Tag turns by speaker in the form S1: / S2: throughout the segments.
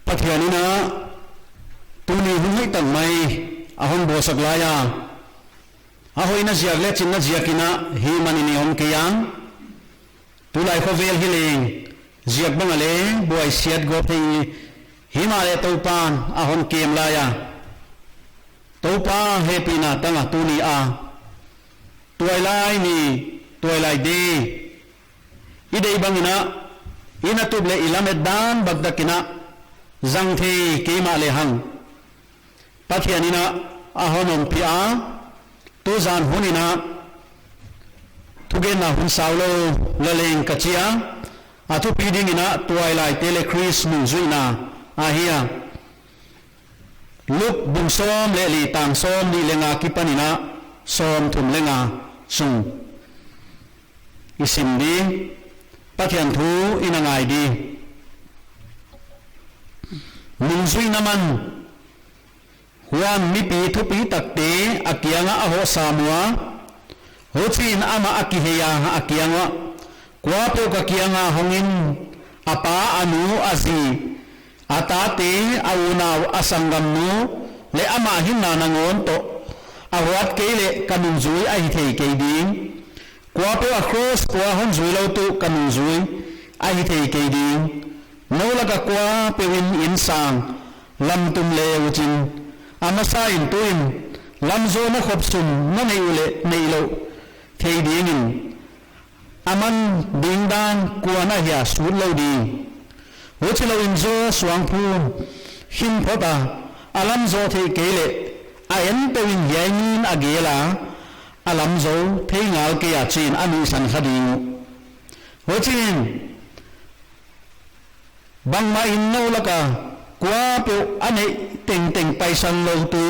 S1: pathianina tuni hungai tang mai ahon bo saglaya ahoina ziak le chinna ziakina hi manini on kiyang tulai khovel hiling ziak bangale boy siat go thei himale topan ahon kem laya topa happy na tanga tuni a tuilai ni tuilai de idei bangina ina tuble ilamet dan bagdakina zangthi kema le hang pathianina ahonom pia tu zan hunina tugena hun saulo laleng kachia atu pidingina tuilai tele christmas zuina ahia luk bung som le li tang som ni lenga kipanina som thum lenga sung isim di pathian thu inangai di mungzui naman huam mi pi thu pi takte akianga aho samua hochin ama akiheya akianga kwa pe ka kianga hongin apa anu azi atate auna asangam nu le ama hinna nangon to awat kele kanunzui ai thei ke ding kwa pe across kwa hon zui lo tu kanunzui ai thei ke ding no la ka kwa pe win insang lam tum le uchin amasa in tuin lam zo na khop sum na nei ule nei lo thei ding in aman ding dan kwa na ya sur lo ding uchilo in zo swang phu him phota alam zo thei kele ayen pe win yain agela alam zo thei ngal ke ya chin anu san khading hochin bang ma in no laka kwa pe ane teng teng paisan lo tu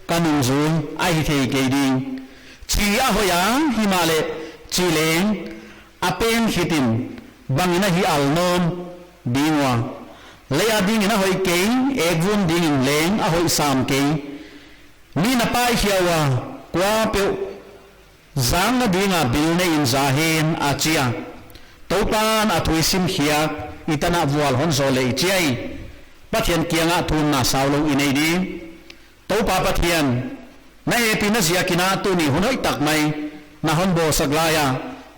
S1: kanung zu ai thei ke ding chi a hoya himale chi leng apen hitin bangina hi alnom dingwa leya dingina hoi ke egvun ding leng a hoi sam ke ni na pai hiawa kwa pe zang na dinga bilne in zahen achia topan athui sim hia itana vual hon zole chiai pathian kianga thun na saulo inei di topa pathian na he pina ziakina tu ni hunoi tak mai na hon bo saglaya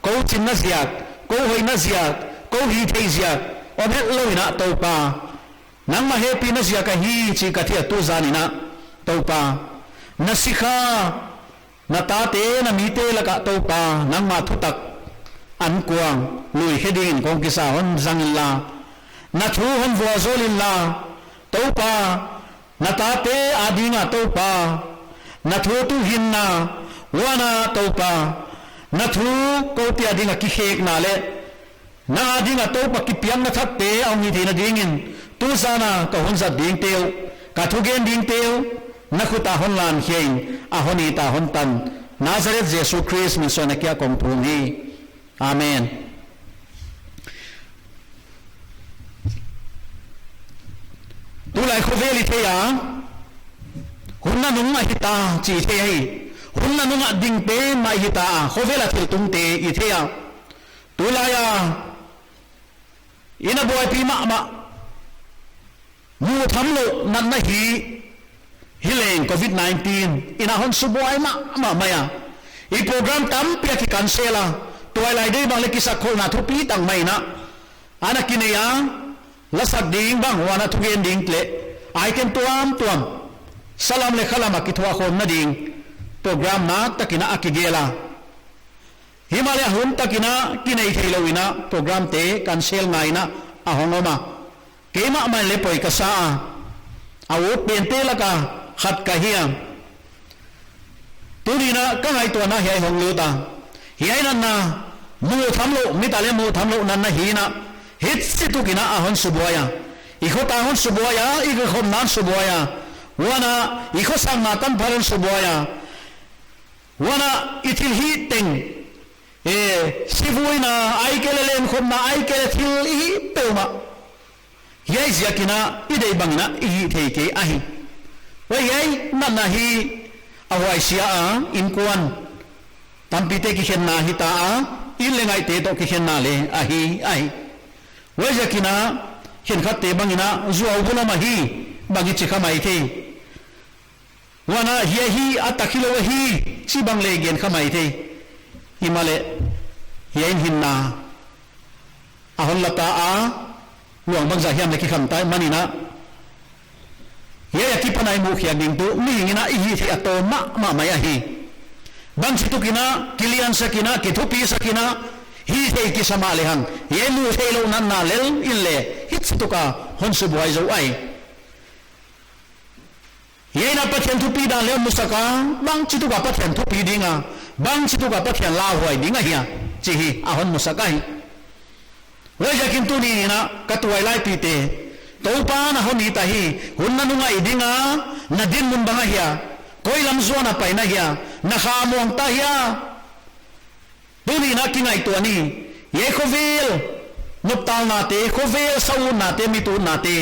S1: ko chin na ziak ko hoi na ziak ko hi thei ziak obhet loina topa nang ma he pina ziaka hi chi kathia tu zanina topa nasikha natate na mite laka topa nang ma thutak an kuang lui hedin kong kisa hon zangilla na thu hon vo zolilla topa natate adinga topa na thu tu hinna wana topa na thu ko ti adinga ki khek na le na adinga topa ki piang na thatte ang ni thina dingin tu sana ka hon za ding teu ka thu gen ding teu na khuta hon lan hein a honi ta hon tan Nazareth Jesus Christ min so na kya kong thungi amen tulai khoveli theya hunna nung ma hita chi thei hunna nung ding pe ma hita khovela thil tung te I theya tulaya ina boy pi ma mu thamlo nan na hi hileng covid-19 ina hon suboy ma maya I program tam pia ki cancela tuilai dei bang le kisa khol na thu pi tang mai na ana kineya lasak ding bang wana thu gen ding tle I can tuam salam le khalama ki thwa khon na ding program na takina akigela Himalaya hun takina kinai theilowina program te cancel ngai na ahongoma kema ma le poi ka sa awo pente laka khat ka hiam turina ka ngai to na hi hong lu ta hi na mu thamlo mitale mu thamlo nan na hi na hit situ kina ahon suboya ikho ta hon suboya ikho khom nan suboya wana ikho sang na tan pharan suboya wana itil hi teng sivuina ai kelelen khom na ai kele thil hi peuma yai ziakina idei bangna I thei ke ahi wa yai na hi awai sia in kwan tampite ki khen na hi ta in lengai te to ki khen na le ahi wa ziakina hiện khát tế băng ina zuaw bula mahi bangi chika mai the wana hi atakilo hi chi bang le gen khamai the himale yain hinna ahon lata a luang bang zahiam le ki kham tai manina ye ki panai mu khian ding tu mi ngina hi thi ato ma maya hi bang situkina kilian sakina kithupi sakina hi the ki sama le hang ye mu thelo nan na lel in le hit situka hon su boy zo ai ye na pathian thupi da le musaka bang situka pathian thupi dinga bang situka pathian la hoi dinga hiya chi hi ahon musaka hi we jakin tu ni na katwai lai pi te to pa na honi ta hi hunna nunga idinga na din mun banga hiya koi lam zuana pai na hiya na kha mong ta hiya duni na kingai to ni ye khovel nuptal na te khovel sau na te mi tu na te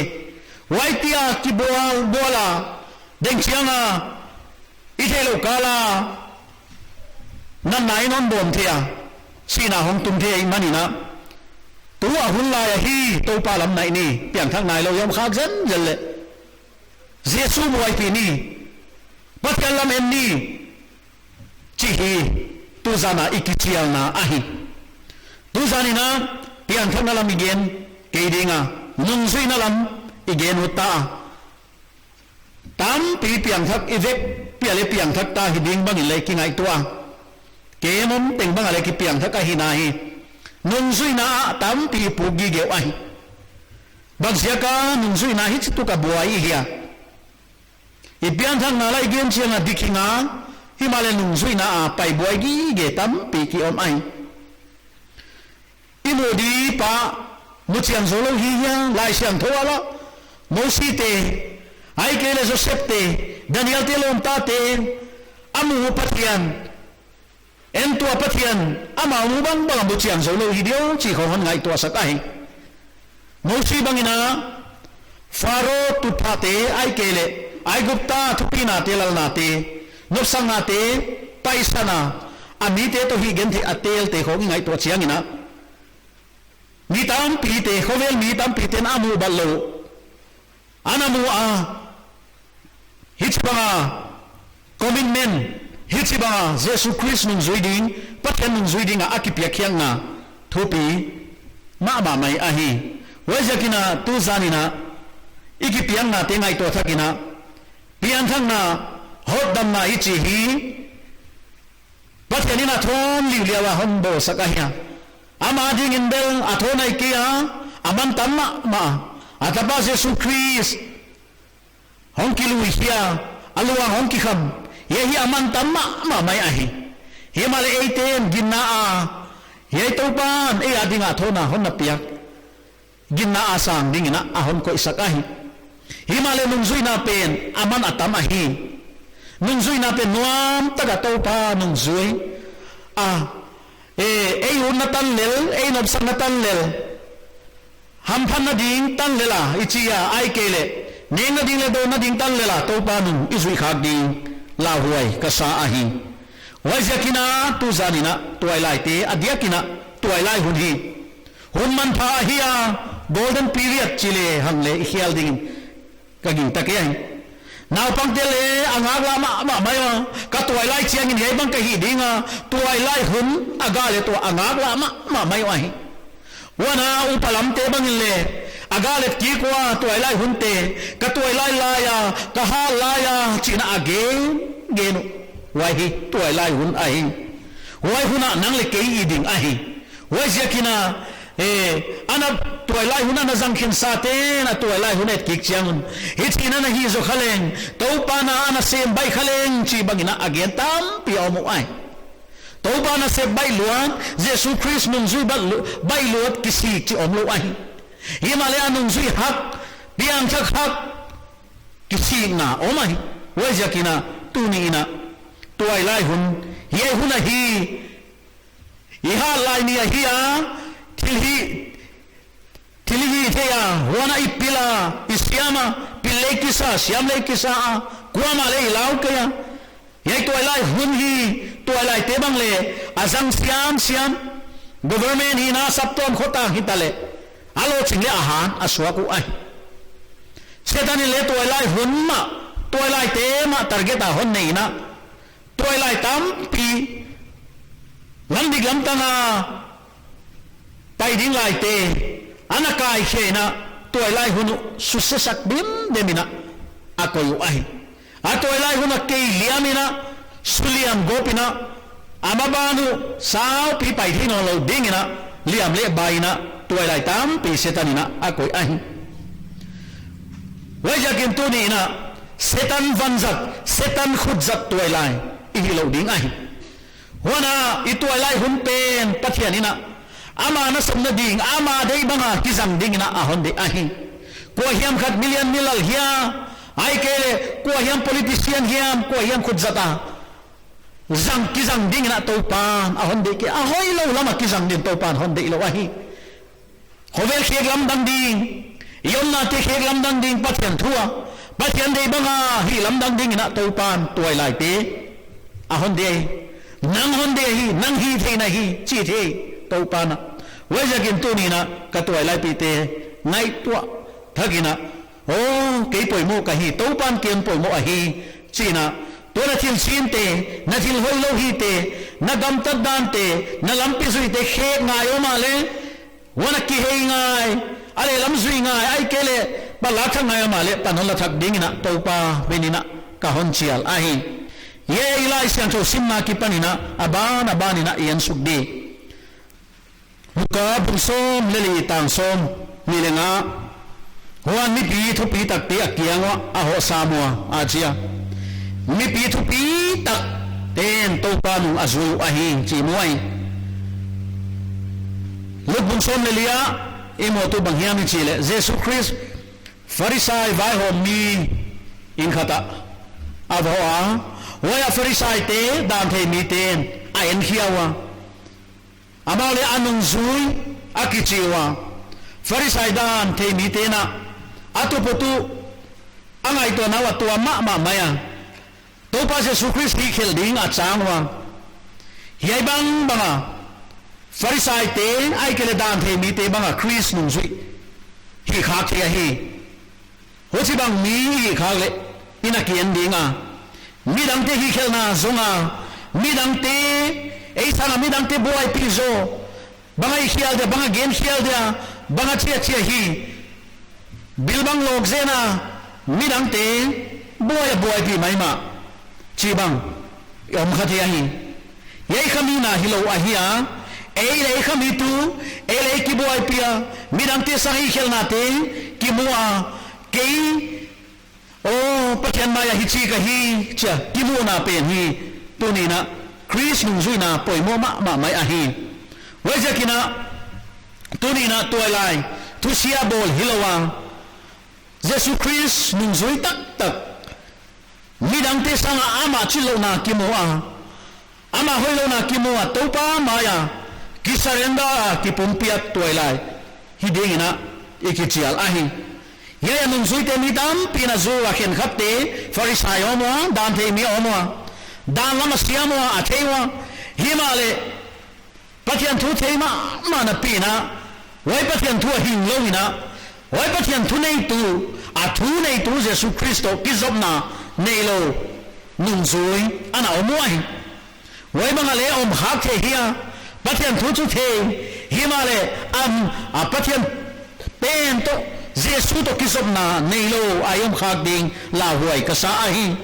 S1: waitia ki bola deng chianga ithelo kala nan nai non bom thia sina hong tum the mani na tu a hun la ya hi to pa lam nai ni piang thang nai lo yom khak zen zel le jesu moi pi ni pat kalam en ni chi hi tu zana ikichial na ahi tu zani na piang thang lam igen ke dinga nung sui na lam igen uta tam pi piang thak ivek piale piang thak ta hi ding bang le ki ngai tua ke mom teng bang ale ki piang thak ka hi na hi nung sui na tam pi pugi ge ai bang sia ka nung sui na hi tu ka buai hiya i piang thak na lai gen chiang a dikhinga himale nung sui na a pai buai gi ge tam pi ki om ai imodi pa mu chiang zo lo hi ya lai siang thoa lo mo si te ai ke le Joseph te Daniel te lom ta te amu pathian en tua pathian ama mu bang bang bu chiang zo lo hi dio chi kho hon ngai tua sakai mo si bangina faro tu pha te ai ke le ai gupta thupina te lal na te no sanga te paisana ami te to hi gen thi atel te kho ngai tua chiang ina mi tam pi te khovel mi tam pi te na mu ballo anamu a hitbanga commitment hitbanga Jesus Christ nung zuiding pathen nung zuiding a akipia khyang na thupi ma mai ahi wajakina tu zanina ikipiang na te ngai to thakina pian thang na hot dam na ichi hi pathenina thon liwa hombo sakahya ama ding indel athonai kia aman tamma ma ataba Jesus Christ hong kilu hiya alwa hong ki kham yehi aman tamma ma mai ahi himale eiten ginna a ye to pan e adinga thona honna piak ginna a sang dingina ahon ko isakahi himale nungzui na pen aman atam ahi nungzui na pen nuam taga to pa nungzui a e un natan lel e nob sang natan lel ham phan na ding tan lela ichia ai kele nenga ding le do na ding tan lela to pa nung izui khak ding la huai ka sa ahi wajakina tu zanina twilight te adiakina twilight hunhi hunman pha hiya golden period chile hangle hial ding kaging takai naw pangtele angag lama ma mayo ka twilight chiang in hebang ka hidinga twilight hun agale to angag lama ma mayo ahi wana upalam te bangile agalet ki kwa twilight hunte ka twilight laya ka ha laya china age genu wai hi twilight hun ahi wai huna nang le ke iding ahi wai jakina ana twilight huna na jangkhin sate na twilight hunet ki chiang hichina na hi zo khaleng to pana ana sem bai khaleng chi bangina again tam pi omu ai to pana se bai luan Jesus Christ nung zui bai luat kisi chi omlo ai himalaya nung zui hak piang thak hak kisi na omai wai jakina tuni ina twilight hun ye huna hi iha lai ni hiya tilhi theya wana ipila isyama pille kisa syamle kisa kwama le ilaw kaya ye twilight hun hi twilight te bangle azang siam government hi na saptom khota hitale alo ching le ahan aswa ku ai setan le toilai hunma toilai te ma target a hon nei na toilai tam pi lam dik lam tanga pai ding lai te anakai khena toilai hunu susesak dim demina akoyu ai atoilai huna ke liamina suliam gopina amabanu sao pi pai thino lo dingina liam le baina toilai tam pi setanina akoi ai wajakin tunina setan vanzat setan khudzat toilai ihi lo ding ai wana itoilai hun pen pathianina ama na samna ding ama dei banga kizang dingina ahon de ai ko hiam khat million milal hia ai kele ko hiam politician hiam ko hiam khudzata zang kizang dingina topan ahon de ke ahoi lo lama kizang din topan hon de lo ai hovel khek lam dang ding yonna te khek lam dang ding pathian thua pathian dei banga hi lam dang dingina topan toilai te ahon de nang hon de hi nang hi the na hi chi the topan wajakin tunina ka toilai pi te ngai tua thagina o ke poi mo ka hi topan ken poi mo a hi china to na thil sin te na thil hoi lo hi te na gam tad dan te na lampi sui te khe ngai o ma le wana ki hei ngai ale lam sui ngai ai kele ba la thang ngai ma le panon la thak dingina topa benina ka hon chial a hi ye ilai sian tho simma ki panina abana banina ian sukdi buka bunsom leli tang som milenga huan mi pi thu pi tak ti akiangwa a ho samua achia mi pi thu pi tak ten to pa nu azu a hi chi muai lubun som lelia imo tu banghiam chi le Jesus Christ farisai vai ho mi in khata avwa waya farisai te dan the mi ten a en khiawa amale anung zui akichiwa farisai dan the mi te na atuputu angai to nawa to ma maya to pa Jesus Christ hi khel ding a changwa yai bang banga farisai te ai kele dan the mi te banga Christ nung zui hi kha the hi ho chi bang mi hi kha le ina kien dinga mi dang te hi khel na zonga mi dang te ei sana mi dang te boy pizo banga hi khial de banga game khial de banga chia hi bilbang log zena midang te boy pi mai ma chi bang om khathia hi yei khamina hilo ahia ei lei khami tu ei lei ki boy pia midang te sahi khelna te ki mua kei o pathian maya hi chi ka hi cha ki mu na pen hi tu ni na Chris nung zui na poi mo ma mai a hi wajakina tu ni na toilai tu sia bol hilowa Jesus Christ nung zui tak midang te sanga ama chilo na kimoa ama hoilo na kimoa topa maya ki sarenda ki pumpia toilai hidingina ikichial ahi ya nung zui te midam pina zo wa khen khatte farisai omo dan the mi omo dan lama siamo athewa himale pathian thu theima mana pina wai pathian thu hing lowina wai pathian thu nei tu a thu nei tu Jesus Christo kizopna nei lo nung zui ana omuai wai bangale om hak the hia pathian thu the himale a pathian pen to Jesus to kizopna nei lo ayom khak ding la huai ka sa ahi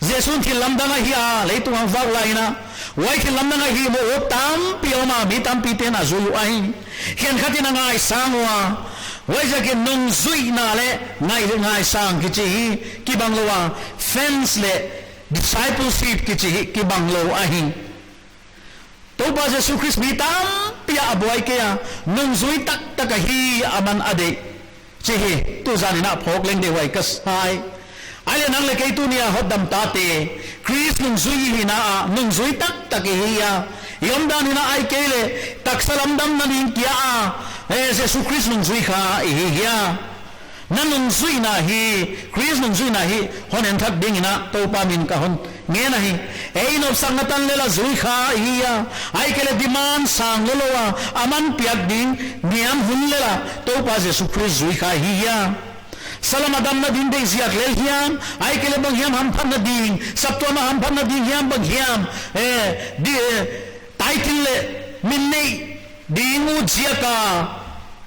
S1: Jesus thi lamdanga hia leitu ang vak laina wai thi lamdanga hi mo tam pioma mi tam pi te na zu ahi hian khatina ngai sangwa wai jakin nung zui na le ngai sang ki chi ki banglowa friends le discipleship ki chi ki banglo ahi to ba Jesus Christ mi tam pia aboy ke ya nung zui tak hi aman ade chi hi tu zanina phok leng de wai kas hai ale nang le kay tunia hodam tate Chris nung zui hina nung zui tak hiya yom dan hina ay kele tak salamdam na ning kia Jesus Chris nung zui kha hiya na nung zui na hi Chris nung zui na hi honen thak ding ina to pa min ka hon nghe này ei no sangatan lela zui kha hiya ai kele diman sang lolowa aman piak ding niam hun lela to pa Jesu Christ zui kha hiya salam adam na din ding ziak lel hiam ai kele bang hiam ham phan na ding sapto ma ham phan na ding hiam bang hiam di title le min nei dingu jiaka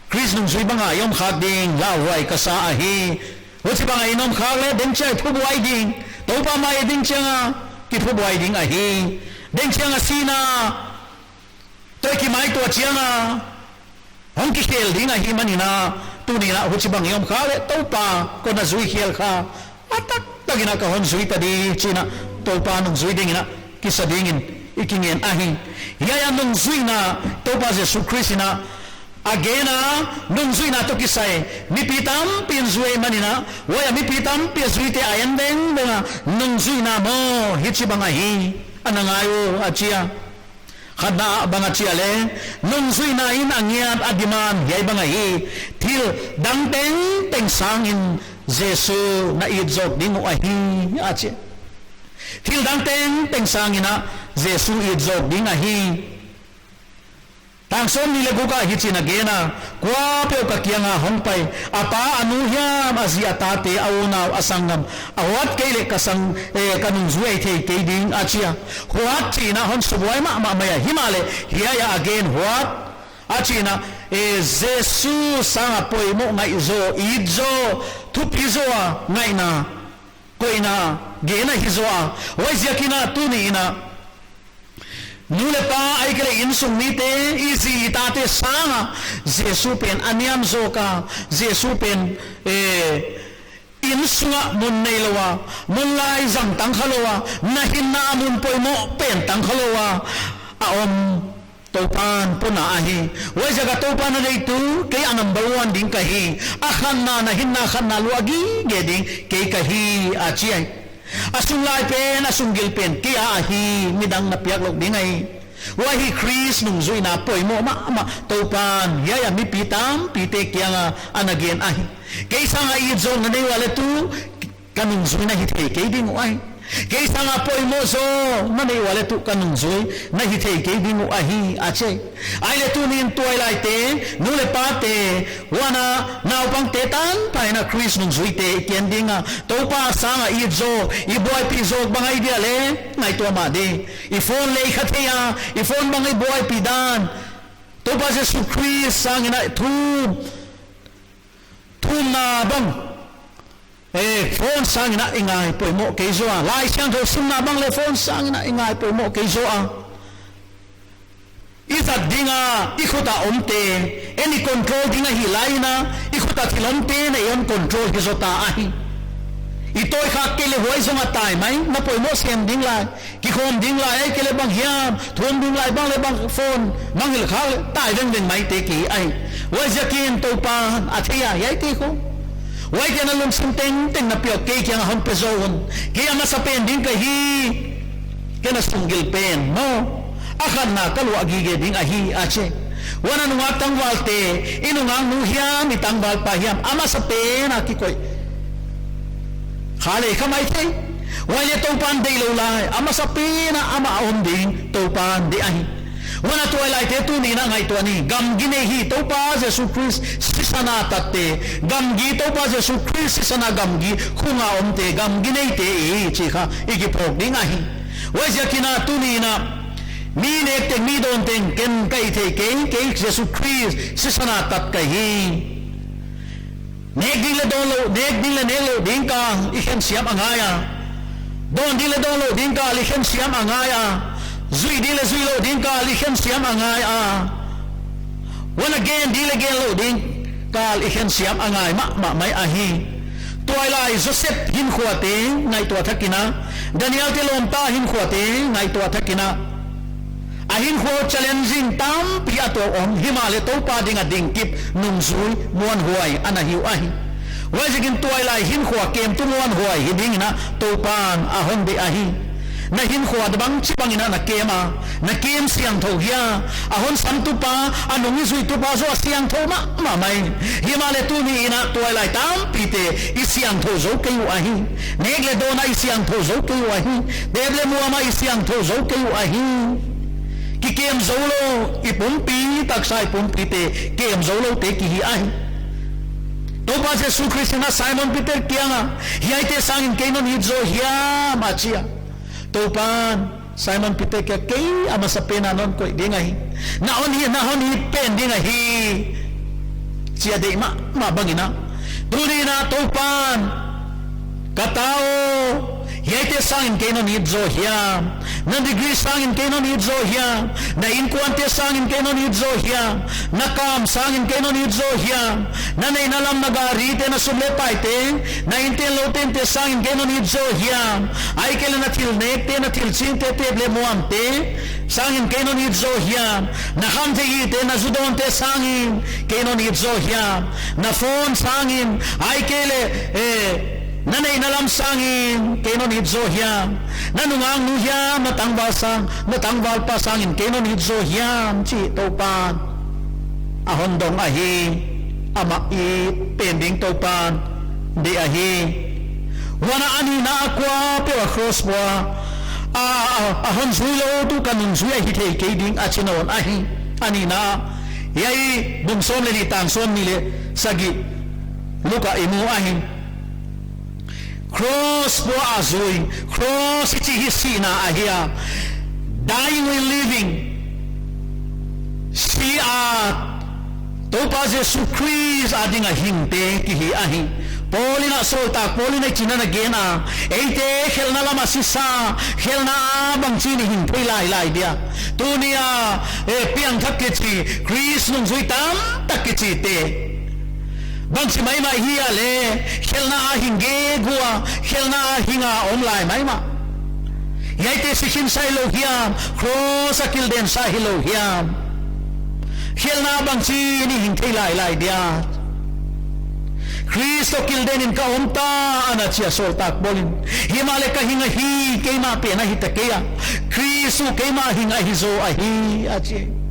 S1: Christ nung zui banga yom khak ding la wai ka sa hi ho chi banga inom khak le deng chai thu wai ding to pa mai ding changa ki thu wai ding a hi deng changa sina to ki mai to chianga hong ki khel ding a hi manina tu ni la ho chi bang yom khak le to pa ko na zui khel kha atak tagina ka hon zui ta di china to pa nung zui ding ina ki sa dingin ikingen a hi ya nung zui na to pa Jesu Christ na agena nung zui na to kisai mi pitam pin zui manina waya mi pitam pi zui te ayan deng benga nung zui na mo hichi banga hi anangayo achia khadna banga chia le nung zui na in angiat adiman yai banga hi thil dang teng teng sang in Jesu na idzok dingo ahi achia thil dang teng teng sang ina Jesu idzok ding ahi tang som ni leguka hichina gena kwa pe ka kianga hongpai apa anu hiam azia tate auna asangam awat kele kasang kanung zuai the ke ding achia huat china hon subwai ma maya himale hiya again huat achina Jesu sanga poi mo ngai zo idzo thu pizoa ngai na koina gena hizoa waisiakina tuni ina nule pa ai kele insung mite easy tate sanga Jesu pen aniam zoka Jesu pen insunga mun neilowa mun lai jang tang khalowa nahin na mun poimo pen tang khalowa aom topan puna ahi wai jaga topan nei tu ke number 1 ding kahi akhan na nahin na khan na luagi geding ke kahi achiai asung lai pen asung gil pen kia ahi midang na piak lok dingai wahi Chris nung zui na poi mo ma topan yaya mi pitam pite kia anagen ahi kaisa nga idzong na nei wale tu kanung zui na hithe ke ding ai kaisa nga poi mo so na nei wale tu kanung zui na hithe ke ding ahi ache ai le tu nin tuai lai te nule pa te wana nau pang te tan pai na Chris nung zui te ken dinga to pa sanga idzo I boy pi zog bangai dia le ngai to ma de I phone le khathia I phone bangai boy pi dan to pa Jesu Christ sang ina thu na bang phone sang ina ingai poi mo ke zo a lai sang tho sim na bang le phone sang ina ingai poi mo ke zo a isa dinga ikhuta omte any control dinga hilaina ikhuta thilomte na yon control ke zo ta ahi itoi kha kele hoi zonga tai mai na poi mo sem ding lai ki khom ding lai ai kele bang hiam thom ding lai bang le bang phone bang hil kha tai deng mai te ki ai wai jakin to pa athia yai ti ko wai kana lum sim teng teng na pio ke kyang hon pezon ke ama sa pen ding ka hi kana sungil pen no akhan na kalu agige ding ahi ache wana nuwa tangwal te inungang nu hiam itangwal pa hiam ama sa pen akikoy khale khamai the wai le topan dei lo lai ama sa pen ama om ding topan de ahi wana to lai te tu ni na ngai to ni gam gine hi to pa Jesu Christ sisana tatte gam gi to pa Jesu Christ sisana gam gi khunga om te gam gine te e chi kha igi prok ding ahi wai jakina tu ni na mi ne te mi don ten ken kai the ke Jesu Christ sisana tat kai hi nek ding le don lo nek ding le ne lo ding ka I khen siam angaya don ding le don lo ding ka li khen siam angaya zui dile zui lo ding ka li khen siam angai a one again dile gen lo ding ka li khen siam angai ma mai a hi toilai Joseph hin khuate ngai to thakina Daniel te lom ta hin khuate ngai to thakina a hin kho challenging tam pi ato om himale to pa ding a ding kip nung zui muan huai ana hiu a hi wai jigin toilai hin kho kem tu muan huai hi ding na to pan a hon de a hi na hin khuat bang chibangina na kema na kem siang tho hia ahon sam tu pa anong izui tu pa zo siang tho ma mai himale tu ni ina toilai tam pite isiang tho zo ke u ahi negle do na isiang tho zo ke u ahi deble muama isiang tho zo ke u ahi ki kem zo lo ipum pi tak sai pum pite kem zo lo te ki hi ahi to pa Jesu Christ na Simon Peter kianga hiaite sangin kenon hizo hia machia topan Simon Peter kaya kay ama sa pena non ko di nga hi naon hi pen di nga hi siya di mabangina duli na topan katao hiaite sangin kenon hizo hia na degree sangin kenon hizo hia na inkuante sangin kenon hizo hia na kam sangin kenon hizo hia na inalam nagarite na sumlepaite na inteloten te sangin kenon hizo hia ay kailan na tilnek te na tilsinte te ble muamte sangin kenon hizo hia na hamte ite na zudon te sangin kenon hizo hia na phone sangin ay kele nanay nalam sangin kenon hizo hia nanungang nuhya matangwal pa sangin kenon hizo hia chi topan ahon dong ahi ama i pending topan di ahi wana ani na akwa pe cross boa ahon zuilo tu kanun zuya hitei keding achinon ahi ani na yai bungsom le litang som nile sagi luka imu ahi cross po azui cross ichi hisina ahia dying and living si topa Jesu Christ ading ahinte kihi ahi poli na solta poli na china na gena eite khelna lama sisa khelna bang chini hin lai dia tunia piang thak ke chi Christ nung zui tam tak ke chi te bang si mai mai hiya le khelna hinge gua khelna hinga online mai ma yaite sikin sai lo hiam cross akil den sa hilo hiam khelna bang si ni hing thei lai dia Kristo kil den in ka umta ana chia sol tak bolin himale ka hinga hi keima pe na hitakeya Kristo keima hinga hizo ahi achi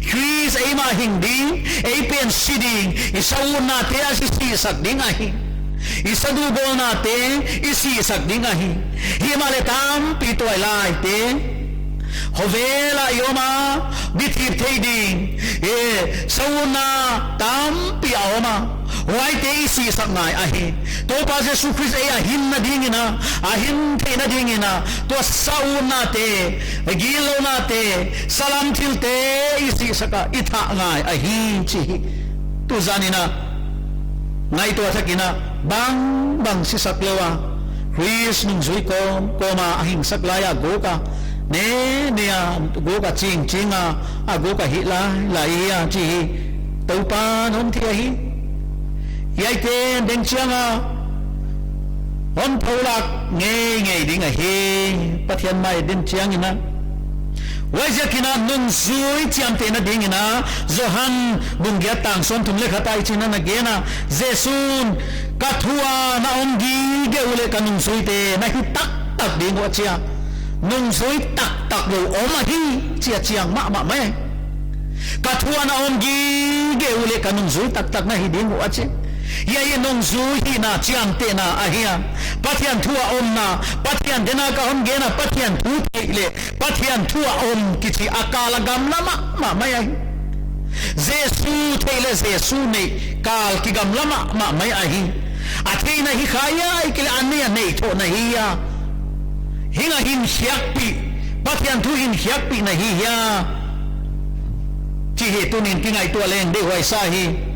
S1: Chris ay mahingding ay pensiding isaun natin asisisak ding ahi isadugol natin isisak ding ahi himaletam pito ay laite hovela yoma bitip tading saun na tam piaoma waite isisak ngai ahi to pa Jesu Christ ay ahin na dingina ahin na dingina to saun nate gilo nate salam tilte isisaka itha ngai ahi chi tu zanina ngai to sakina bang sisaklewa Chris nung zui ko koma ahin saklaya goka ne goka chinga goka hila laia chi to pa non thi ahi yaite deng chianga on tholak nge ding a he pathian mai den chiang ina waja kina nung zui chiam te na ding ina zohan bungya tang son tum le khatai china na gena jesun kathua na omgi ge ule kanung zui te na hi tak ding wa chia nung zui tak lo oma hi chia chiang ma mai kathua na omgi ge ule kanung zui tak na hi ding wa chia yai nong zui na chiang te na ahia pathian thua om na pathian dena ka om gena pathian thu le pathian thua om kichi akala gam lama ma mai ai Jesu thele Jesu ne kal ki gam lama ma mai ahi athina hi khaya ikle ania nei tho na hiya hinga hin hyakpi pathian thu hin hyakpi na hiya chi he tunin kingai to leng de hoi sa hi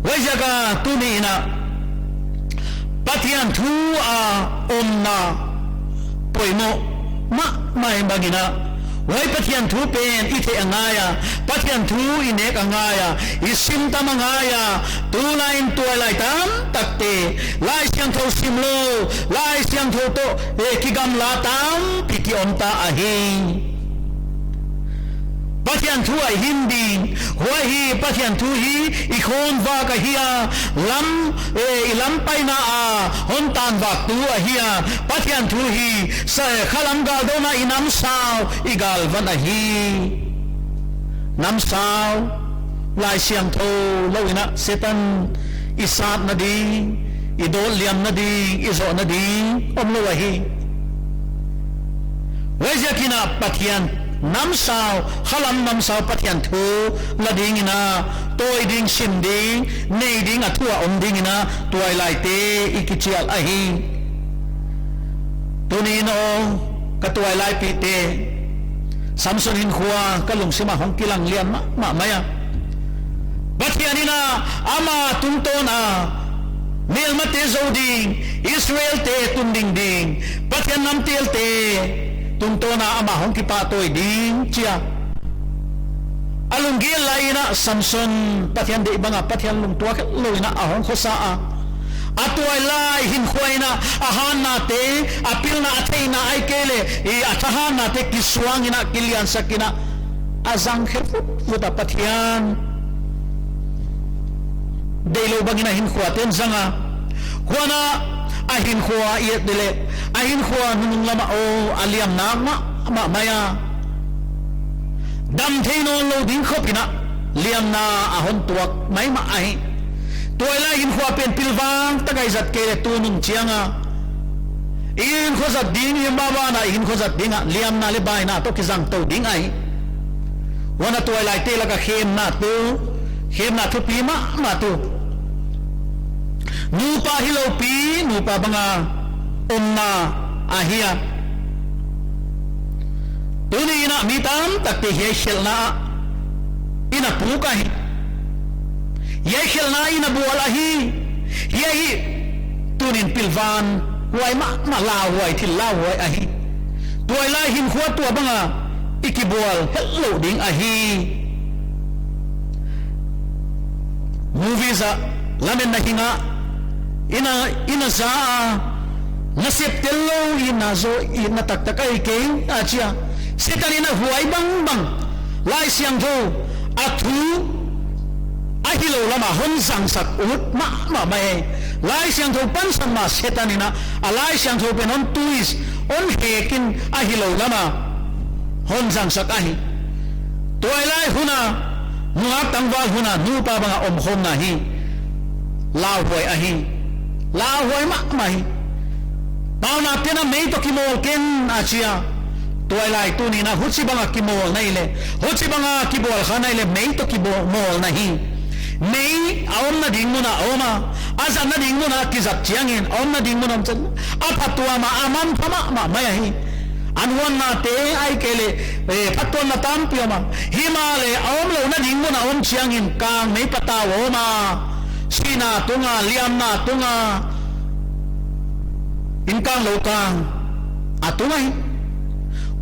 S1: wajaga tunina pathian thu omna poimo mai bagina wai pathian thu pen ithe angaya pathian thu inek angaya isim tamangaya tunain tualai tam takte lai siang tho simlo lai siang tho to kigam la tam piti onta ahi pathian thu ai hindi hua hi pathian thu hi I khon va ka hiya lam pai na a hon tan va tu a hiya pathian thu hi sa khalam gal do na inam sao igal van a hi nam sao lai siang tho loina setan isat na di idol liam na di izo na di omlo a hi wajia kina pathian nam sao khalam nam sao pathian thu la ding ina toy ding sim ding nei ding athua om ding ina tuai lai te ikichial a hi tuni no ka tuai lai pi te samson hin khuwa kalung sima hong kilang lian ma maya bathianina ama tungtona mil mate zoding Israel te tunding ding pathian nam tel te tungtona ama hong kipatoy ding chia alunggil laina samson pathian de ibanga pathian lung tua loina ahong khosa a atuai lai hin khoina ahan na te apil na atheina ai kele I athahan na te kiswangina kilian sakina azang khefut futa pathian delo bangina hin khwaten zanga khuana ahin khwa iet dele ahin khwa nung lama o aliam nak ma maya dam theino lo ding khopina liam na ahon tuak mai ma ai toila in khwa pen pilwang tagai zat ke tu nung chianga in kho zat ding im baba na in kho zat dinga liam na le bai na to kizang to ding ai wana toila te la ka khem na tu pi ma tu nupa hilo pi nupa banga umma ahia tuni ina mitam takte yeshel na ina puka hi yeshel na ina bualahi yehi tunin pilvan wai ma la wai thil la wai ahi tuai lai hin khuat tu banga ikibual hello ding ahi movies lamen na hinga ina za nasip tello ina zo ina taktakai ke achia setan ina huai bang lai siang tho athu ahilo lama hon sang sak ut ma mai lai siang tho pan sang ma setan ina alai siang tho pen on tuis on hekin ahilo lama hon sang sak ahi toy lai huna nuak tangwal huna nu pa banga om khom na hi lao hoi ahi lao hoi ma mai bao na tena mei to kimol ken achia toy lai tu ni na huchi banga kimol nai le huchi banga kibol khanai le mei to kimol na hi mei aom na ding na oma asa na ding na kizat chiangin om na ding na chan apatwa ma amam thama ma mai hi anwan na te ai kele patton na tam pioma himale aom lo na ding na om chiangin kang mei pata wo ma sina tunga liam na tunga inkang lo kang atungai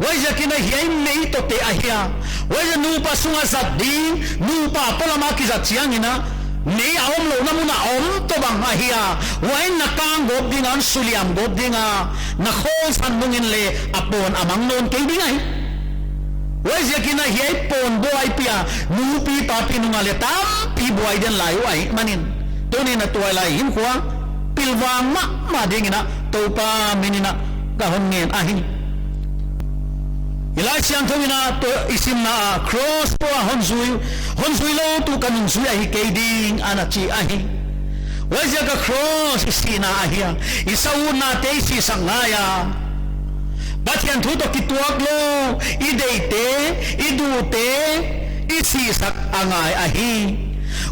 S1: waja kina hiai mei to te ahia waja nu pa sunga sat ding nu pa polama ki zat chiangina nei aom lo na muna om to bang ahia wain na kang gob ding an suliam gob dinga na khol san mungin le apon amang non ke dingai waja kina hiai pon boy pia nu pi pa pinunga le tam pi boy den lai wai manin toni na toy lai him khwa pilwang ma dingina to pa minina ka hon ngen ahi ilai siang thomina to isim na cross po honzui lo tu kanung zui ahi keding anachi ahi wajia ka cross isina ahia isau na te si sangaya bathian thu to kituak lo ideite idute isi sak angai ahi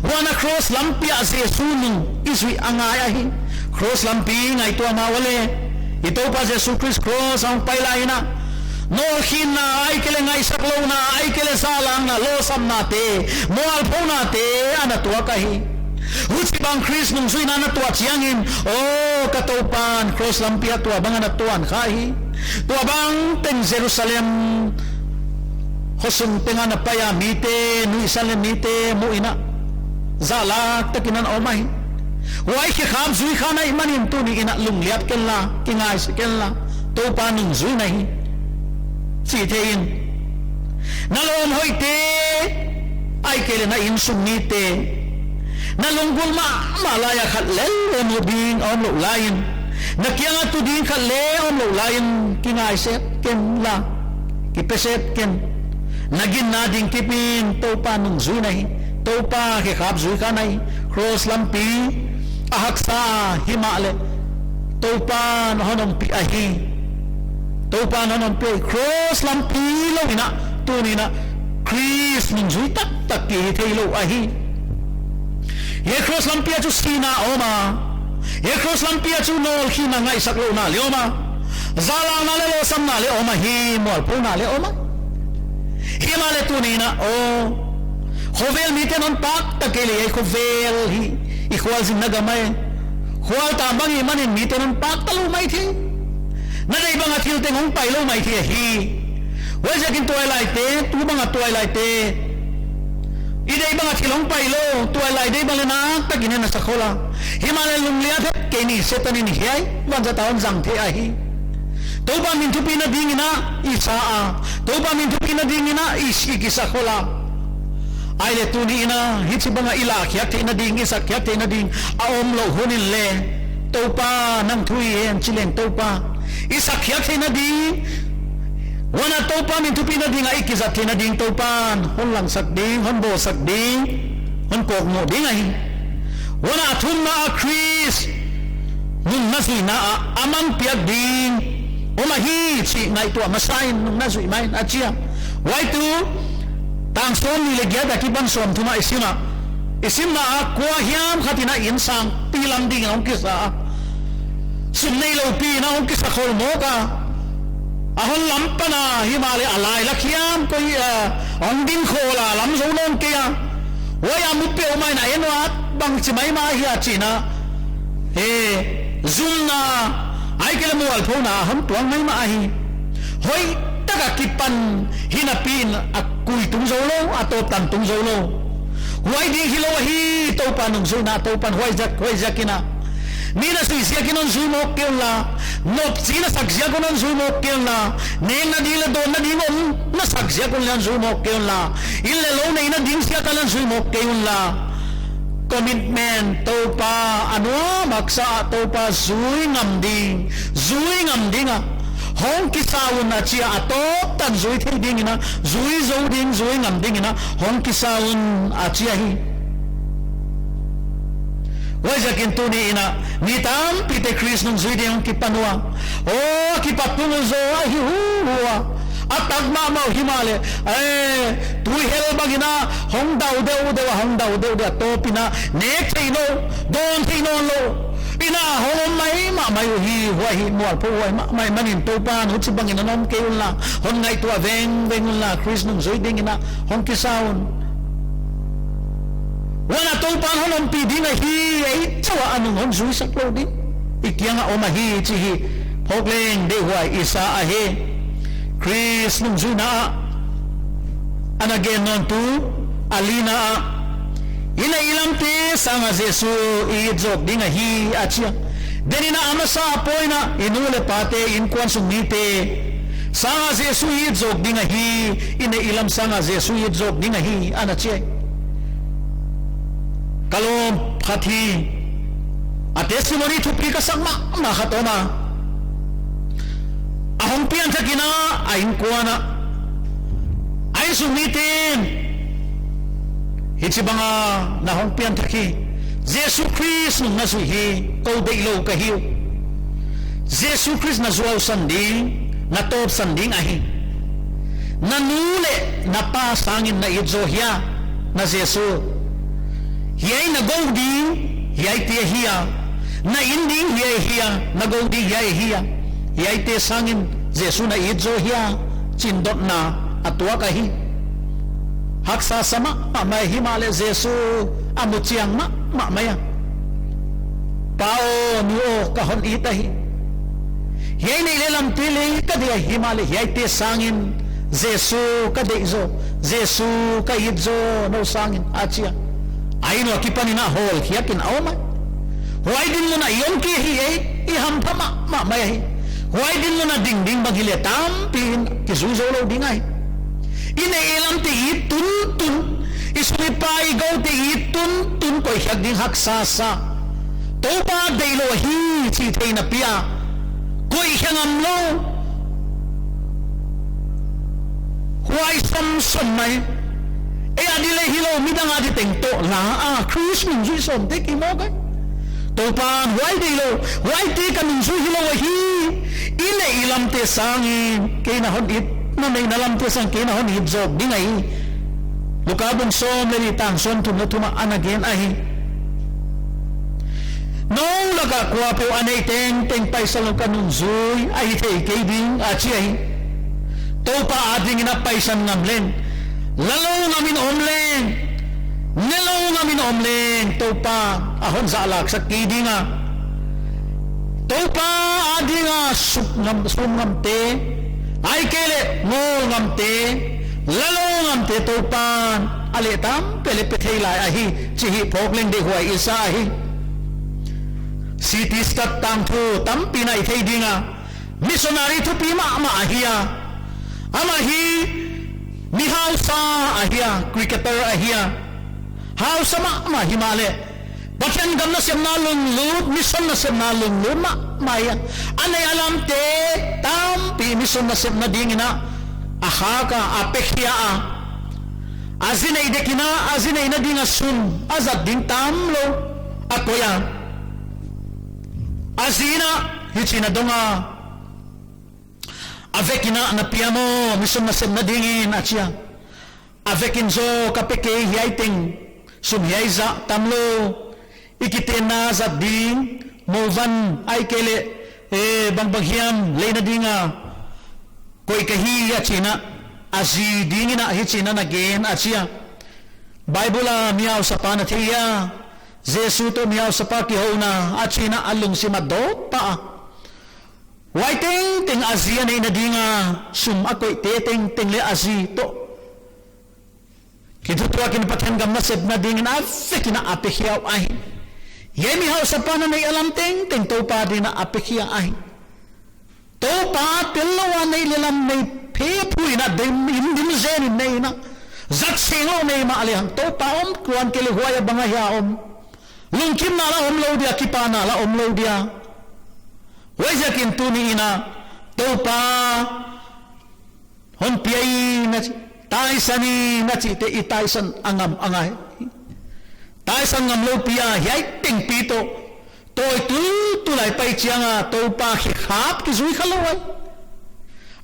S1: wana cross lampia se sunu isui angai ahi cross lampi ngai to ma wale ito pa Jesus Christ cross ang pailaina no hina ai kele ngai saklo na ai kele salang na lo sam na te moal pho na te ana tua kahi uchi bang Chris nung sui na tua chiangin o katopan cross lampia tua bang na tuan kahi tua bang teng Jerusalem hosum tenga na paya mite nu Jerusalem mite mu ina zalak takinan omai wai ki kham zui khana imanin tu ni ina lung liap kella kingai kella to pa nung zui nahi si thein na lom hoi te ai kele na in sum ni te na longgul ma laya khat lel mo ding om lo lain na kiang tu ding khat le om lo lain kingai set ken la ki peset ken nagin na ding kipin to pa nung zui nai to pa ke khap zui ka nai cross lampi ahaksa himale to pa no honom pi ahi to pa no honom pi cross lampi lo ina tu ni na Chris nung zui tak ki thei lo ahi ye cross lampia chu sina oma ye cross lampia chu nol khina ngai sak lo na le oma zala na le lo sam na le oma hi mol pu na le oma hi ma le tu ni na o khovel mi te non pak ta ke le khovel hi i khwal sin na gamai khwal ta bangi manin mi te non pak ta lo mai thi na dei banga thil te ngong pai lo mai thi hi wai jakin toilai te tu banga toilai te idei banga thilong pailo toilai dei balena takine na sakhola himale lunglia the keni setani ni hiai wanja taon jang the ahi toba min thupi na dingina isa a toba min thupi na dingina ishi ki sakhola aile tuni ina hichi banga ila khyak the na ding isa khyak the na ding aom lo hunin le topa nang thui en chilen topa isa khyak the na ding wana topa min thupi na ding ai ki zat na ding topan hon lang sak ding hon bo sak ding hon kok mo ding ai wana thum na Chris nun na si na aman piak ding oma hi chi ngai to masain nun na zui mai achia wai tu tang som ni le gya da ki ban som thuma isim na kwa hiam khatina insang pilam ding ong kisa sim nei lo pi na ong kisa khol mo ka ahon lampana himale alai lakhiam koi ongdin khola lam zonon kia waya mupe omai na enwat bang chimai ma hi achina he zumna ai kele mual phona ham tuang mai ma hi hoi taka kipan hinapin akui tung zolo ato tan tung zolo wai ding hilo hi to panung zuna to pan hoi jakina Nina suisia kinon sumo kela nop sina saksia konon sumo kela neng na dile don na dingom na saksia konon sumo kela ille lo na ina ding sia kalan sumo kela commitment topa ano maksa topa zui ngamding hong kisaun na chia atop tan zui thei ding ina zui zo ding zui ngamding ina hong kisaun a chia hi wajakin tuni ina nitam pite Chris nung zui ding ki panwa o ki papungo zo hi huwa atag ma mau himale tu hel bagina hong dau de to pina nek theino don theino lo pina hong mai ma mai hi huwa hi mual po huwa mai manin to pan hu chibangina nom keula hon ngai tu veng la Chris nung zui ding ina hong ki sound wana to pan honom pi ding hi ai chawa anung hon zui saklo di ikyanga oma hi chi hi phokleng de huwa isa a he Chris nung zui na and again non tu alina ina ilam te sanga Jesu I jok ding hi achia denina amasa poina inule pate in kwan sumite sanga Jesu I jok ding hi ina ilam sanga Jesu I jok ding hi anachia kalom phathi a testimony thupi ka sakma ma khatoma ahong pian thakina ain kuana ai sumitin hichibanga na hong pian thaki Jesu Christ na suhi ko deilo ka hiu Jesu Christ na zuaw sanding na top sanding ahi na nule na pa sangin na idzohya na Jesu Yai na godi yai te hia na inding yai hia na godi yai hia yai te sangin Jesu na idzo hia chindot na atwa ka hi haksa sama ma himale Jesu amuchiang ma maya pao nuo ka hon itahi yai nei lelam tile ka dia himale yai te sangin Jesu ka deizo Jesu ka idzo no sangin achia aino kipanina hol hiakin awma why din mo na yonki hi I ham thama ma mai hi why din mo na ding bangile tam pin ki zuzolo dingai ine elam te i tun isui pai go te i tun ko hyak ding hak sa to pa dei lo hi chi theina pia koi hyangam lo huai som mai e adile hilo midang adi teng to la Chris min zui som te ki mo kai to pa huai dei lo huai te ka min zui hilo hi ine ilam te sangi ke na hon it na nei na lam te sang ke na hon it job dingai lukabong som le tang son tum na tuma anagen ahi nong laga kwa po anay teng pai salong kanung zui ahi thei ke ding achi ahi to pa ading ina paisan ngamlen lalo ngamin omlen nelo ngamin omlen to pa ahon sa alak sa kidinga to pa adinga sum ngamte ay kele ngol ngamte lalo ngamte to pa aletam pele pethei lai ahi chihi phokling de huai isa ahi city stat tam thu tam pinai thei dinga missionary thu pima ama ahia ama hi mi hausa ahia cricketer ahia hausa ma himale bakyan gamna semna lung lut mission na semna lung luma maya anay alam te tam pi mission na semna dingina ahaka apekhia azinay dekina azinay na dinga sun azat ding tam lo akoya azina hichina donga avekina na piamo mission na semna dingin achia avekin zo kapeke hiaiting sumhiaiza tamlo ikitena zat ding movan ay kele bangbaghiam leina dinga koi kahi achina azi dingina hichina na gen achia bible miaw sapa na thiya jesu to miaw sapa ki hona achina alung simado pa waiting ting azia nei na dinga sum akoi te ting le azi to kitutua kin pathen gam nasib na dingin afekina apekhia ai yemi haw sapa na nei alam ting to pa dina apekhia ai to pa telwa nei lelam nei phe phui na dem dim zen nei na zat singo nei ma ale hang to pa om kuan kele huaya banga ya om lungkim na la om lo dia kipana la om lo dia wajakin tuni ina to pa hon piai na taisani na chi te itaisan angam angai taisan ngam lo pia hiai ting pito toi tu lai pai chianga to pa khi khap ki zui khalawai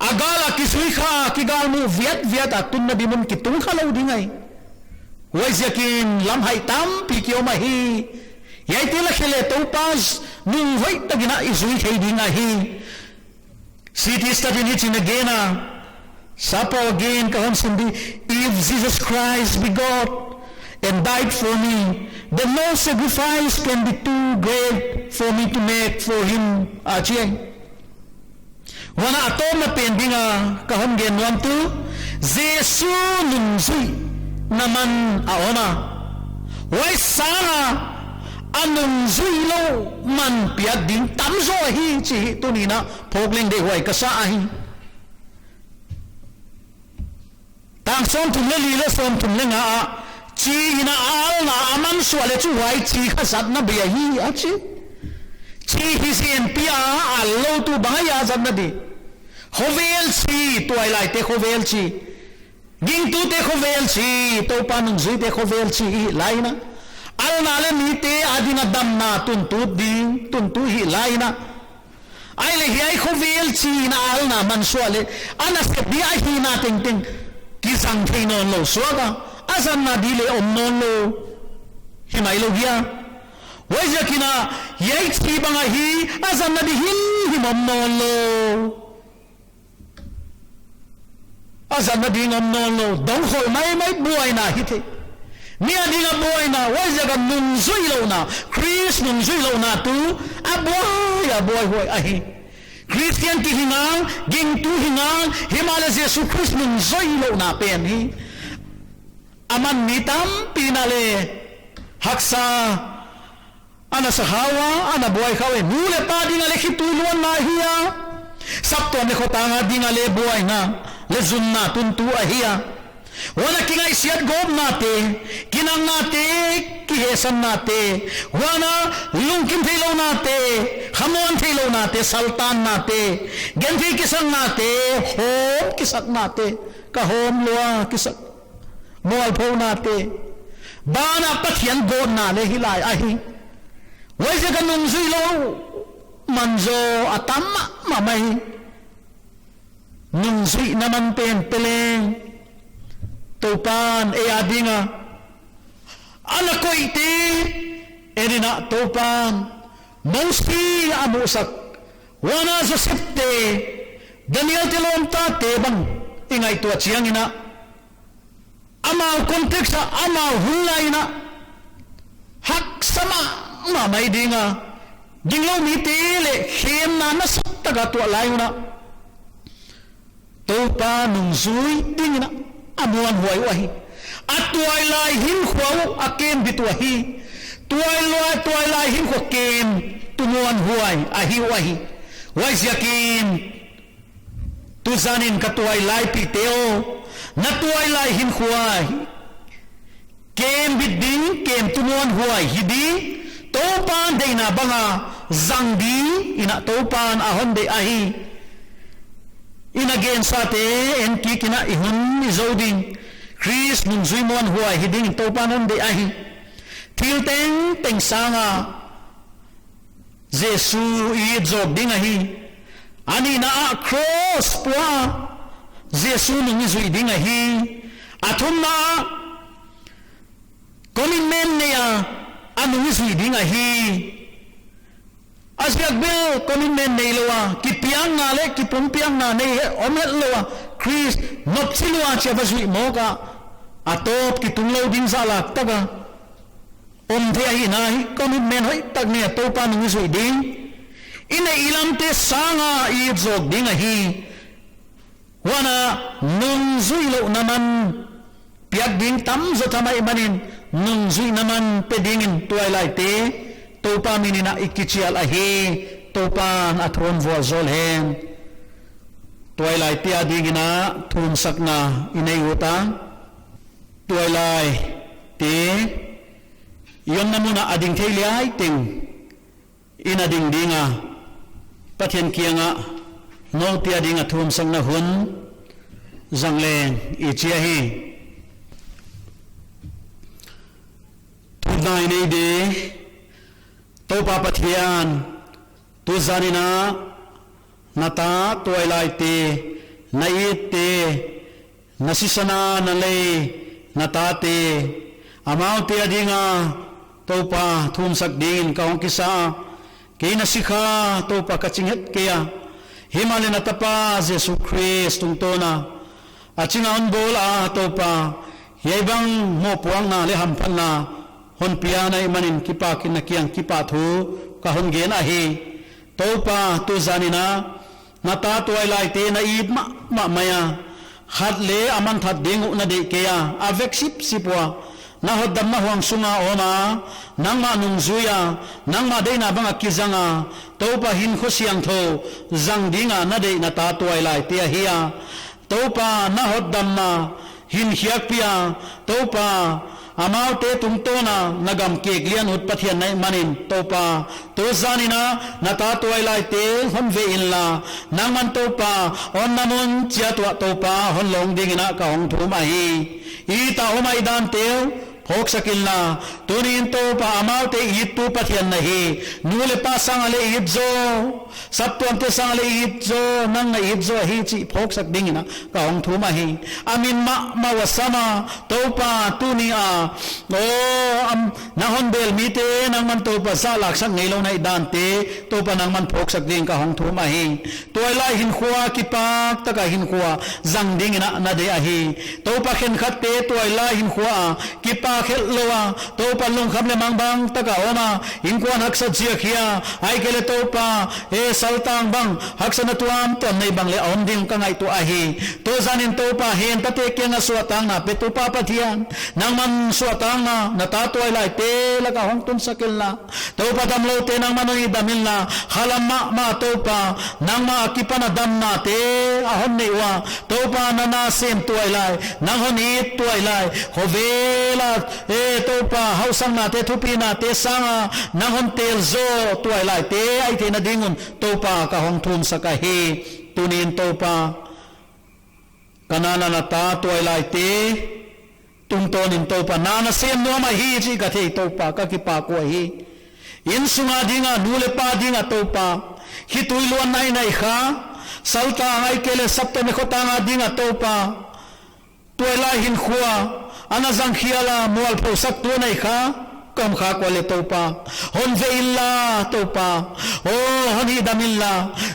S1: agala ki zui kha ki gal mu viat atun na dimun ki tung khalaw dingai wajakin lam hai tam pi ki oma hi yai te la khele to pas nu vai tagina izui khei dinga hi city study ni chin again Sapa again kahon sindi if Jesus Christ be God and died for me then no sacrifice can be too great for me to make for him achien wana atom na pendinga kahon gen wan tu Jesu nungzui naman aona wai sana anung zui lo man piat ding tamzo hi chi tunina phokling de huai kasa ahi tang som tum le li le som tum le nga chi ina al na aman swale chu wai chi khasat na bia hi achi chi hi sin pia allo tu baya zan na di hovel chi toilai te hovel chi ging tu te hovel chi to panung zui te hovel chi laina al na le mi te adina dam na tun tu hi laina ai le hi ai hovel chi na al na man swale ana se bia hi na ting kisang thainon lo swaga azan na dile omnon lo himai lo gia wajakina yai chi banga hi azan na di him omnon lo azan na di omnon lo dong hol mai buai na hi the ni adinga buai na wajaga nung zui lo na Chris nung zui lo na tu aboy hoi ahi Christian ki hingang ging tu hingang Himalayas Yesu Christ nung zoi lo na pen hi aman nitam pinale haksa ana sahawa ana buai khawe nule pa dingale khituluan na hiya sapto ne khotanga dingale buai na le zunna tuntu ahia wana kingai siat gop nate kinang nate ki hesan nate wana lungkim thilo nate khamon thilo nate sultan nate genthi kisang nate hom kisak nate ka hom lua kisak moal pho nate bana pathian gon na le hilai ahi wai se kanung zui lo manzo atamma mamai nung zui naman pen peleng topan e adinga ala ko iti erina topan mausi amusak wana sa septe Daniel tilom tate bang ingay tua chiang ina amal konteks sa amal hulay na hak sama mamay dinga dinglaw mitili him na nasaktaga tua layo na topan nung zui dingina amuan huay wahi at tuay lai hin huaw akin bituahi tuay lai hin huakin tumuan huay ahi wahi way siyakin tuzanin ka tuay lai piteo na tuay lai hin huay kem biding kem tumuan huay hidi topan day na banga zangdi ina topan ahon day ahi inagain sa te en kikina ihun izoding Chris nung zuimon huay hiding topanon de ahi tilteng teng sanga Jesu iidzob ding ahi ani na cross pua Jesu nung izui ding ahi atum na commitment niya anong izui ding ahi Asyak bil commitment nei loa kipiang na le kipumpiang na nei omet loa Chris nopsilua chia basui moka atop kitunglo ding salak taga the hi nai commitment hoi tag ne to pa nung sui ding ina ilam te sanga i jog ding hi wana nung zui lo naman piag ding tam zo tamai manin nung zui naman pedingin twilight te topa minina ikichial ahi topan atron voazol hen twilight tia digina thun sakna inay uta twilight te yon namuna ading theliai ting inading dinga pathian kianga no tia dinga thun sakna hun zangleng ichia hi thunai nei de topa pathian tu zanina nata toilai te naite nasisana nale nata te amau te adinga topa thum sak din kaong kisa ke nasikha topa kachinghet kya himale natapa Jesu Christ tungtona achinga onbola topa yaibang mo puang na le hampan na hon piana imanin kipa kinakiang kipa thu ka hon gen ahi topa tu zanina nata toilai te na id ma maya hatle aman that ding na de kya avek sip sipwa na hodam ma huang sunga oma nangma nung zuya nangma de na banga kizanga topa hin khosiang tho zang dinga na de nata toilai te hiya topa na hodam ma hin hiak pia topa amau te tungtona nagam kek lian hut pathian nai manin topa to zanina nata toilai te hon ve in la nangman topa on namun chia topa hon long dingina ka hong thum ahi ita homai dan teu phok sakilna tunin topa amau te itu pathian nahi nule pa sangale idzo saptuam te sangale idzo nang na idzo hi chi phok sak dingina ka hong thum ahi amin ma wasama topa tunia o am nahon bel mite nang man topa sa lak sang ngelo nai dan te topa nang man phok sak ding ka hong thum ahi toilai hin khuwa kipak taka hin khuwa zang dingina na de ahi topa khen khat te toilai hin khuwa kipak khel lowa to pan long kham le mang bang taka oma ingkwan haksa chia khia ai kele to pa e saltang bang haksa na tuam to nei bang le om ding ka ngai to a hi to zanin to pa hen ta te kenga suatang na pe tu pa pathian nang man suatang na ta to lai te la ka hong tun sakil na to pa dam lo te nang man ni damil na halam ma to pa nang ma kipana dam na te a hon nei wa to pa na na sem to lai nang hon ni to lai hovela e to pa hausang na te thupi na te sanga nang hon tel zo to lai te ai te na dingun to pa ka hong thum saka hi tunin to pa kanana na ta to lai te tung tonin to pa na na sem no ma hi chi ka the to pa ka ki pa ko hi in sunga dinga nule pa dinga to pa hi tuiluan nai nai kha salta ai kele sapte me khota nga dinga to pa toila hin khuwa ana jang khiala mual pho sak tu nai kha kam kha ko le to pa hon veilla to pa o hani damilla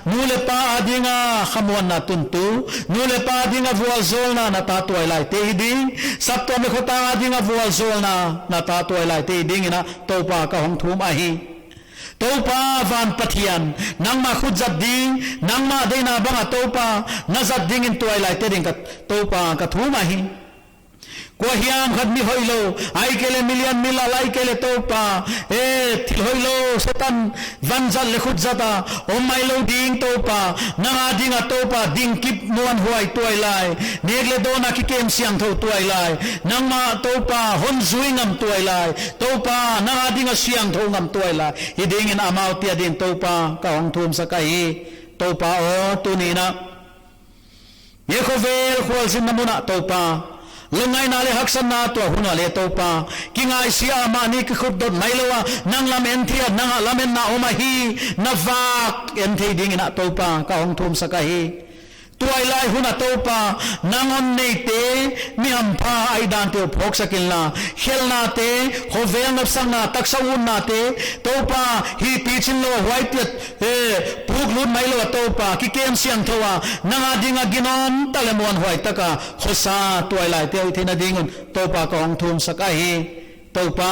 S1: nule pa adinga khamwan na tuntu nule pa adinga vual zolna na ta toila te ding sapte me khota adinga vual zolna na ta toila te ding ina to pa ka hong thum a hi to pa van pathian nang ma khut zat ding nang ma deina banga to pa na zat ding in toila te ding ka to pa ka thum a hi ko hiam khadmi hoilo ai kele million mila lai kele to pa e thil hoilo setan vanjal le khut zata o mailo ding to pa na dinga to pa ding kip nuan huai toy lai negle do na ki kem siang tho toy lai nang ma to pa hon zui ngam toy lai to pa na dinga siang tho ngam toy lai hi ding in amau tia din to pa ka hong thum sakai to pa o tunina ye khovel khwal sin namuna to pa lungai na le haksan na to huna le to pa kingai sia ma ni ki khut dot mailowa nang lam en thia nang lam en na oma hi na vak en thei ding na to pa ka hong thum saka hi tuai lai huna to pa nangon nei te mi am pha ai dan te phok sakil na khel na te hovel nap sang na taksaun na te to pa hi pichin lo white e puk lut mai lo to pa ki kem siang thowa nanga dinga ginom talemon hoi taka khosa tuai lai te thina dingun to pa ka hong thum saka hi to pa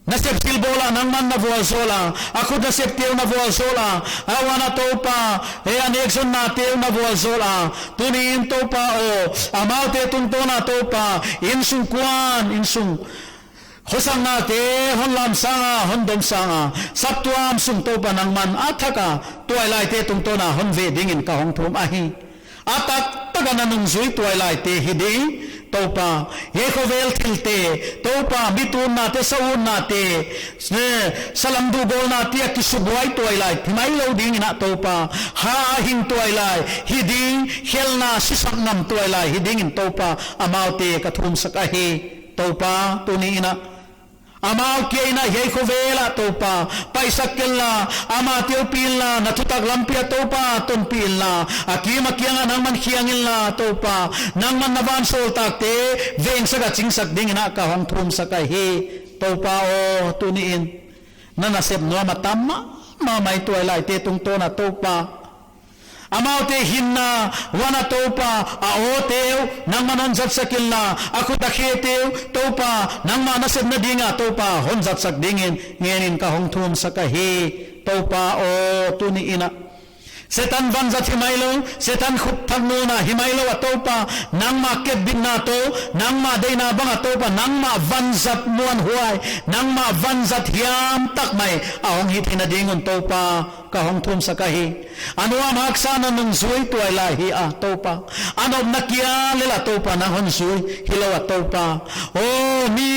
S1: nasib silbola nang man na vual sola ako nasib teo na vual sola awana to pa e anexon na teo na vual sola tunin to pa o amau te tung to na to pa insung kwan insung khosang na te hon lam sanga hon dom sanga saptuam sung to pa nang man athaka toilai te tung to na hon ve dingin ka hong thum ahi atak taga na nung zui toilai te hidi topa ye khovel thilte topa bitun na te saun na te salam du gol na te ki subwai toilai thimai lo ding na topa ha hin toilai hiding helna sisam nam toilai hiding in topa amaute ka thum sakahi topa tuni ina amau ke ina ye khovela topa paisa kella ama teu pilna nathutak lampia topa ton pilna akima kianga nang man khiangilla topa nang man nawan sol takte veng saka chingsak ding na ka hong thum saka hi topa o tuniin nana sep no matamma ma mai toilai te tung to na topa amau te hinna wana topa a o teu nang manon zat sakilla aku dakhe teu topa nang ma nasib na dinga topa hon zat sak dingin ngenin ka hong thum saka hi topa o tuni ina setan van zat himailo setan khut thagno na himailo atopa nang ma ket bin na to nang ma deina bang atopa nang ma van zat muan huai nang ma van zat hiam tak mai ahong hi thina dingon topa ka hong thum sakahi anuam haksana nung zui tuai hi a topa anom nakia lela topa na hon zui hilaw topa o ni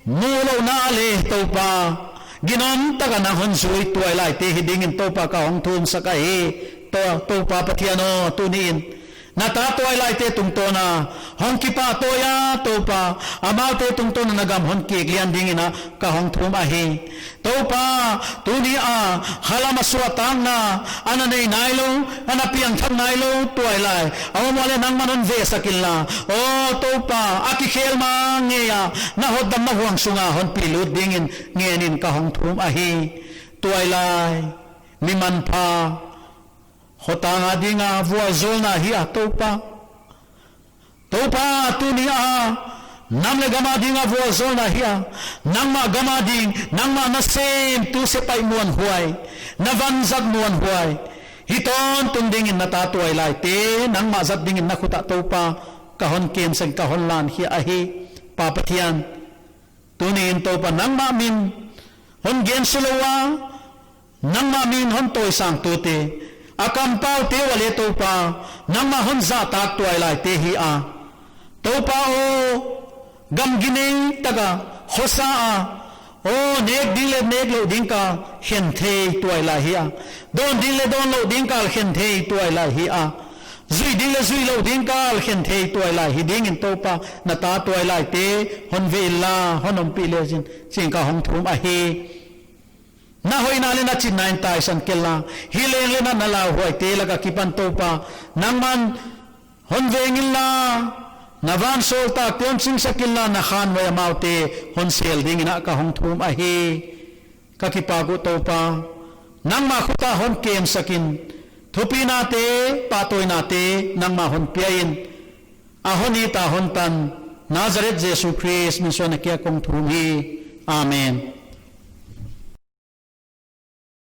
S1: mulo na le topa ginom taga na hon zui tuai lai te hidingin topa ka hong thum sakahi topa pathiano tunin nata toy lai te tung to na hong kipa toya topa amau te tung to na nagam hon ki glian dingina ka hong thum ahi topa tuni a halama suatang na ana nei nailo ana piang thang nailo toy lai awmole nang manon ve sakilla o topa aki khel ma ngeya na hodam ma huang sunga hon pilut dingin ngenin ka hong thum ahi toy lai miman pha khotanga dinga vuwa zolna hi a topa tuni a nam le gama ding a vol zol na hia nangma gama ding nangma na sem tu se pai muan huai na van zat muan huai hiton tung ding in nata tuai lai te nangma zat ding in nakhuta topa kahon kem sen kahon lan hi a hi pa pathian tunin topa nangma min hon gen sulawa nangma min hon toy sang tu te akam pau te wale topa nangma hon za tak tuai lai te hi a topa o gam gineng taga khosa a o nek dile nek lo ding ka hen the tuai la hi a don dile don lo ding ka hen the tuai la hi a zui dile zui lo ding ka hen the tuai la hi ding in topa na ta tuai lai te hon ve la honom pi le jin sing ka hong thum a hi na hoi na le na chin nine tai san kella hi le le na la hoi te la ka kipan topa nangman hon ve ngil la navan solta kon sing sakilla na khan wa maute hon sel ding na ka hong thum a hi ka ki pa gu topa nang ma khuta hon kem sakin thupi na te patoi na te nang ma hon piain a honi ta hon tan Nazareth Jesus Christ min so na kya kong thum hi amen.